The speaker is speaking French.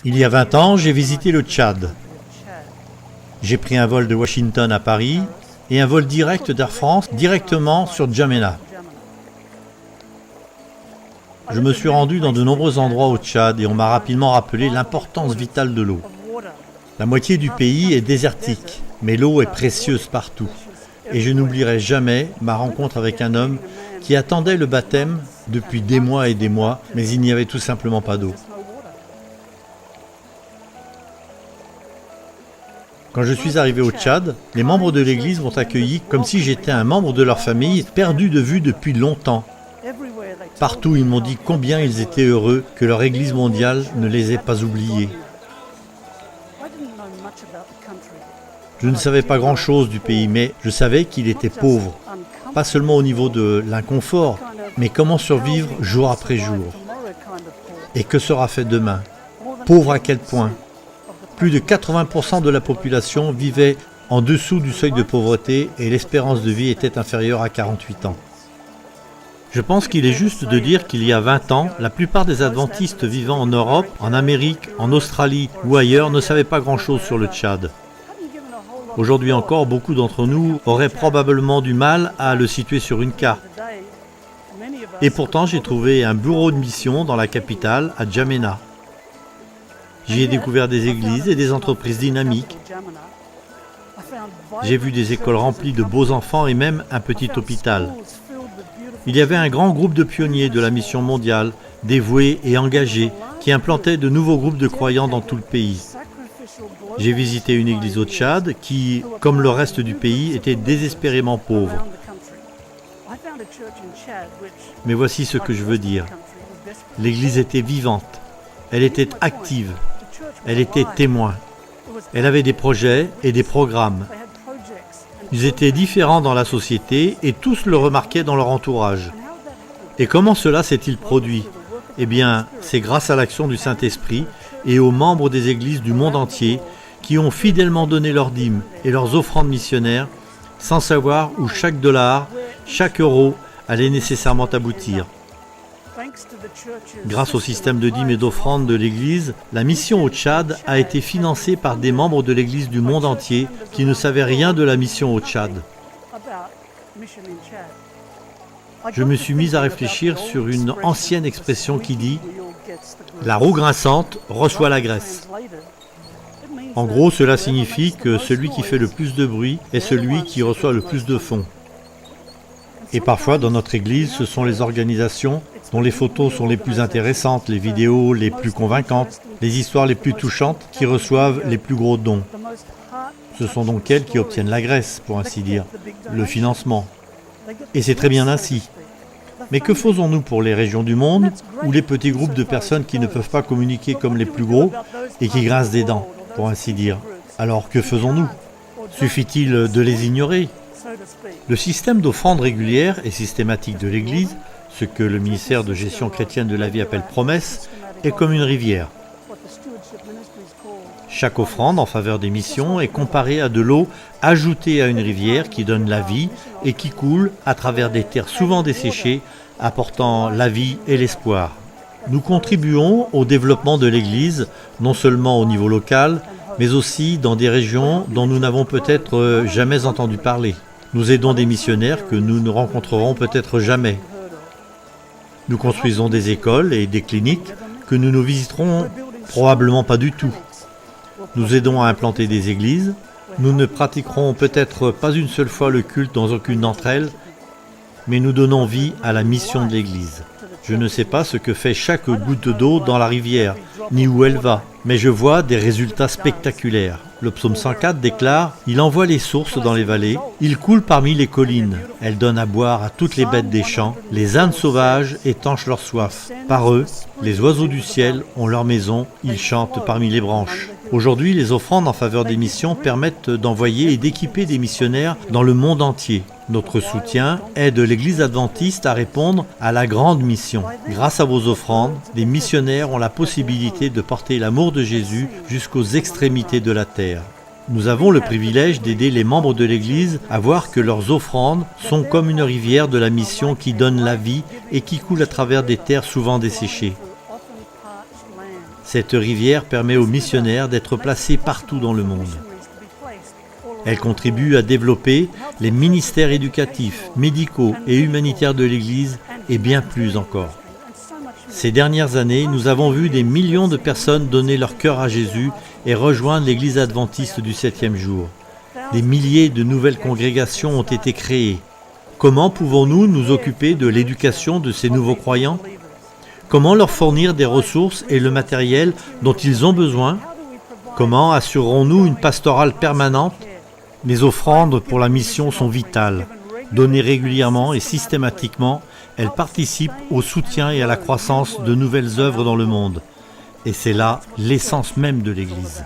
Il y a 20 ans, j'ai visité le Tchad. J'ai pris un vol de Washington à Paris et un vol direct d'Air France directement sur N'Djamena. Je me suis rendu dans de nombreux endroits au Tchad et on m'a rapidement rappelé l'importance vitale de l'eau. La moitié du pays est désertique, mais l'eau est précieuse partout. Et je n'oublierai jamais ma rencontre avec un homme qui attendait le baptême depuis des mois et des mois, mais il n'y avait tout simplement pas d'eau. Quand je suis arrivé au Tchad, les membres de l'église m'ont accueilli comme si j'étais un membre de leur famille perdu de vue depuis longtemps. Partout, ils m'ont dit combien ils étaient heureux que leur église mondiale ne les ait pas oubliés. Je ne savais pas grand-chose du pays, mais je savais qu'il était pauvre. Pas seulement au niveau de l'inconfort, mais comment survivre jour après jour. Et que sera fait demain? Pauvre à quel point? Plus de 80% de la population vivait en dessous du seuil de pauvreté et l'espérance de vie était inférieure à 48 ans. Je pense qu'il est juste de dire qu'il y a 20 ans, la plupart des adventistes vivant en Europe, en Amérique, en Australie ou ailleurs ne savaient pas grand-chose sur le Tchad. Aujourd'hui encore, beaucoup d'entre nous auraient probablement du mal à le situer sur une carte. Et pourtant, j'ai trouvé un bureau de mission dans la capitale, à N'Djamena. J'y ai découvert des églises et des entreprises dynamiques. J'ai vu des écoles remplies de beaux enfants et même un petit hôpital. Il y avait un grand groupe de pionniers de la mission mondiale, dévoués et engagés, qui implantaient de nouveaux groupes de croyants dans tout le pays. J'ai visité une église au Tchad qui, comme le reste du pays, était désespérément pauvre. Mais voici ce que je veux dire. L'église était vivante, elle était active, elle était témoin. Elle avait des projets et des programmes. Ils étaient différents dans la société et tous le remarquaient dans leur entourage. Et comment cela s'est-il produit? Eh bien, c'est grâce à l'action du Saint-Esprit et aux membres des églises du monde entier qui ont fidèlement donné leurs dîmes et leurs offrandes missionnaires sans savoir où chaque dollar, chaque euro allait nécessairement aboutir. Grâce au système de dîmes et d'offrandes de l'Église, la mission au Tchad a été financée par des membres de l'Église du monde entier qui ne savaient rien de la mission au Tchad. Je me suis mis à réfléchir sur une ancienne expression qui dit « La roue grinçante reçoit la graisse ». En gros, cela signifie que celui qui fait le plus de bruit est celui qui reçoit le plus de fonds. Et parfois, dans notre Église, ce sont les organisations dont les photos sont les plus intéressantes, les vidéos les plus convaincantes, les histoires les plus touchantes qui reçoivent les plus gros dons. Ce sont donc elles qui obtiennent la graisse, pour ainsi dire, le financement. Et c'est très bien ainsi. Mais que faisons-nous pour les régions du monde ou les petits groupes de personnes qui ne peuvent pas communiquer comme les plus gros et qui grincent des dents, pour ainsi dire? Alors que faisons-nous? Suffit-il de les ignorer? Le système d'offrande régulière et systématique de l'Église, ce que le ministère de gestion chrétienne de la vie appelle promesse, est comme une rivière. Chaque offrande en faveur des missions est comparée à de l'eau ajoutée à une rivière qui donne la vie et qui coule à travers des terres souvent desséchées, apportant la vie et l'espoir. Nous contribuons au développement de l'Église, non seulement au niveau local, mais aussi dans des régions dont nous n'avons peut-être jamais entendu parler. Nous aidons des missionnaires que nous ne rencontrerons peut-être jamais. Nous construisons des écoles et des cliniques que nous ne visiterons probablement pas du tout. Nous aidons à implanter des églises. Nous ne pratiquerons peut-être pas une seule fois le culte dans aucune d'entre elles, mais nous donnons vie à la mission de l'Église. Je ne sais pas ce que fait chaque goutte d'eau dans la rivière, ni où elle va, mais je vois des résultats spectaculaires. Le psaume 104 déclare « Il envoie les sources dans les vallées, il coule parmi les collines. Elle donne à boire à toutes les bêtes des champs, les ânes sauvages étanchent leur soif. Par eux, les oiseaux du ciel ont leur maison, ils chantent parmi les branches. » Aujourd'hui, les offrandes en faveur des missions permettent d'envoyer et d'équiper des missionnaires dans le monde entier. Notre soutien aide l'Église adventiste à répondre à la grande mission. Grâce à vos offrandes, des missionnaires ont la possibilité de porter l'amour de Jésus jusqu'aux extrémités de la terre. Nous avons le privilège d'aider les membres de l'Église à voir que leurs offrandes sont comme une rivière de la mission qui donne la vie et qui coule à travers des terres souvent desséchées. Cette rivière permet aux missionnaires d'être placés partout dans le monde. Elle contribue à développer les ministères éducatifs, médicaux et humanitaires de l'Église et bien plus encore. Ces dernières années, nous avons vu des millions de personnes donner leur cœur à Jésus et rejoindre l'Église adventiste du 7e jour. Des milliers de nouvelles congrégations ont été créées. Comment pouvons-nous nous occuper de l'éducation de ces nouveaux croyants ? Comment leur fournir des ressources et le matériel dont ils ont besoin ? Comment assurerons-nous une pastorale permanente ? Les offrandes pour la mission sont vitales. Données régulièrement et systématiquement, elles participent au soutien et à la croissance de nouvelles œuvres dans le monde. Et c'est là l'essence même de l'Église.